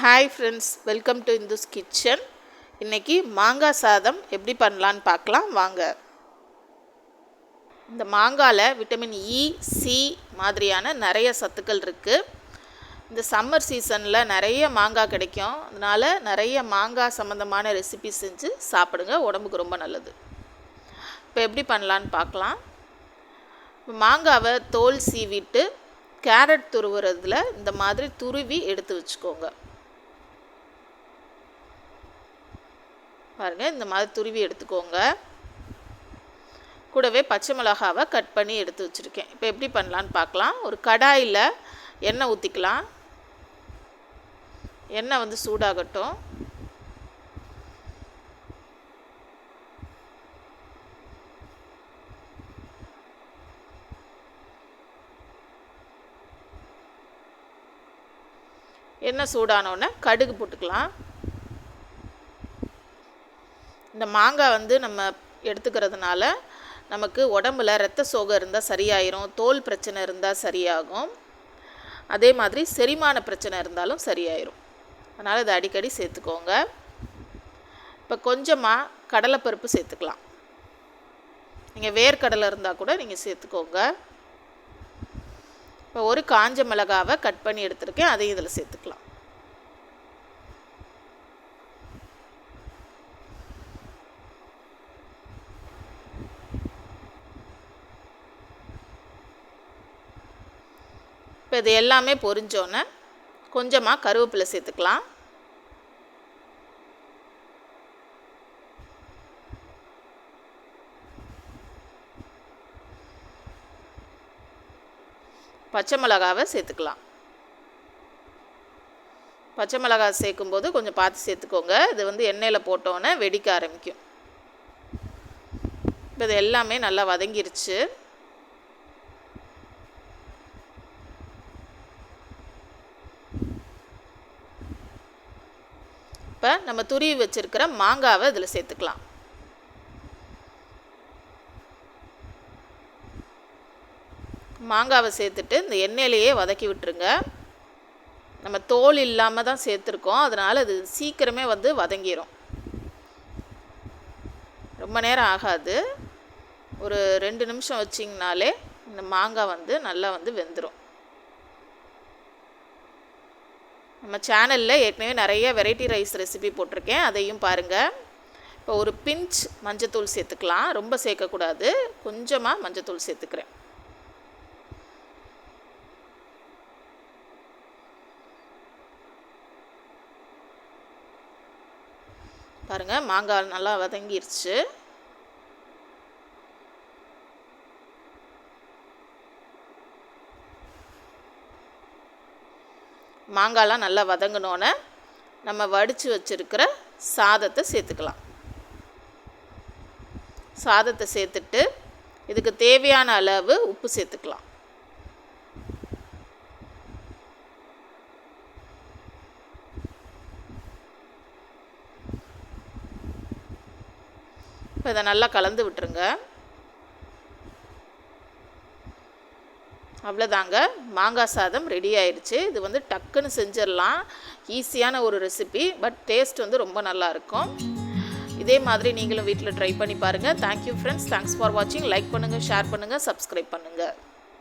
Hi friends, welcome to Indhu's kitchen. இன்றைக்கி மாங்காய் சாதம் எப்படி பண்ணலான்னு பார்க்கலாம் வாங்க. இந்த மாங்காயில் விட்டமின் இ, சி மாதிரியான நிறைய சத்துக்கள் இருக்குது. இந்த சம்மர் சீசனில் நிறைய மாங்காய் கிடைக்கும். அதனால் நிறைய மாங்காய் சம்மந்தமான ரெசிபி செஞ்சு சாப்பிடுங்க, உடம்புக்கு ரொம்ப நல்லது. இப்போ எப்படி பண்ணலான்னு பார்க்கலாம். மாங்காவை தோல் சீவிட்டு கேரட் துருவுறதுல இந்த மாதிரி துருவி எடுத்து வச்சுக்கோங்க. பாருங்கள், இந்த மாதிரி துருவி எடுத்துக்கோங்க. கூடவே பச்சை மிளகாவை கட் பண்ணி எடுத்து வச்சுருக்கேன். இப்போ எப்படி பண்ணலான்னு பார்க்கலாம். ஒரு கடாயில் எண்ணெய் ஊற்றிக்கலாம். எண்ணெய் சூடாகட்டும். எண்ணெய் சூடானோடனே கடுகு போட்டுக்கலாம். இந்த மாங்காய் நம்ம எடுத்துக்கிறதுனால நமக்கு உடம்புல இரத்த சோகை இருந்தால் சரியாயிரும், தோல் பிரச்சனை இருந்தால் சரியாகும், அதே மாதிரி செரிமான பிரச்சனை இருந்தாலும் சரியாயிரும். அதனால் இதை அடிக்கடி சேர்த்துக்கோங்க. இப்போ கொஞ்சமாக கடலைப்பருப்பு சேர்த்துக்கலாம். நீங்கள் வேர்க்கடலை இருந்தால் கூட நீங்கள் சேர்த்துக்கோங்க. இப்போ ஒரு காஞ்ச மிளகாவை கட் பண்ணி எடுத்துருக்கேன், அதையும் இதில் சேர்த்துக்கலாம். இப்போ இது எல்லாமே பொரிஞ்சோன்னே கொஞ்சமாக கருவேப்பிலை சேர்த்துக்கலாம். பச்சை மிளகாவை சேர்த்துக்கலாம். பச்சை மிளகாய் சேர்க்கும்போது கொஞ்சம் பார்த்து சேர்த்துக்கோங்க. இது எண்ணெயில் போட்டோன்னே வெடிக்க ஆரம்பிக்கும். இப்போ இது எல்லாமே நல்லா வதங்கிருச்சு. இப்போ நம்ம துருவி வச்சுருக்கிற மாங்காவை இதில் சேர்த்துக்கலாம். மாங்காவை சேர்த்துட்டு இந்த எண்ணெயிலேயே வதக்கி விட்டுருங்க. நம்ம தோல் இல்லாமல் தான் சேர்த்துருக்கோம், அதனால் அது சீக்கிரமே வதங்கிடும். ரொம்ப நேரம் ஆகாது. ஒரு 2 நிமிஷம் வச்சிங்கனாலே இந்த மாங்காய் நல்லா வெந்துடும். நம்ம சேனலில் ஏற்கனவே நிறைய வெரைட்டி ரைஸ் ரெசிபி போட்டிருக்கேன், அதையும் பாருங்கள். இப்போ ஒரு பிஞ்ச் மஞ்சத்தூள் சேர்த்துக்கலாம். ரொம்ப சேர்க்கக்கூடாது, கொஞ்சமாக மஞ்சத்தூள் சேர்த்துக்கிறேன். பாருங்கள், மாங்காய் நல்லா வதங்கிருச்சு. மாங்காய்லாம் நல்லா வதங்கினோன்னே நம்ம வடித்து வச்சுருக்கிற சாதத்தை சேர்த்துக்கலாம். சாதத்தை சேர்த்துட்டு இதுக்கு தேவையான அளவு உப்பு சேர்த்துக்கலாம். இப்போ இதை நல்லா கலந்து விட்டுருங்க. அவ்வளோதாங்க, மாங்காய் சாதம் ரெடி ஆயிடுச்சு. இது டக்குன்னு செஞ்சிடலாம். ஈஸியான ஒரு ரெசிபி, பட் டேஸ்ட் ரொம்ப நல்லாயிருக்கும். இதே மாதிரி நீங்களும் வீட்டில் ட்ரை பண்ணி பாருங்கள். தேங்க்யூ ஃப்ரெண்ட்ஸ், தேங்க்ஸ் ஃபார் வாட்சிங். லைக் பண்ணுங்கள், ஷேர் பண்ணுங்கள், சப்ஸ்கிரைப் பண்ணுங்கள்.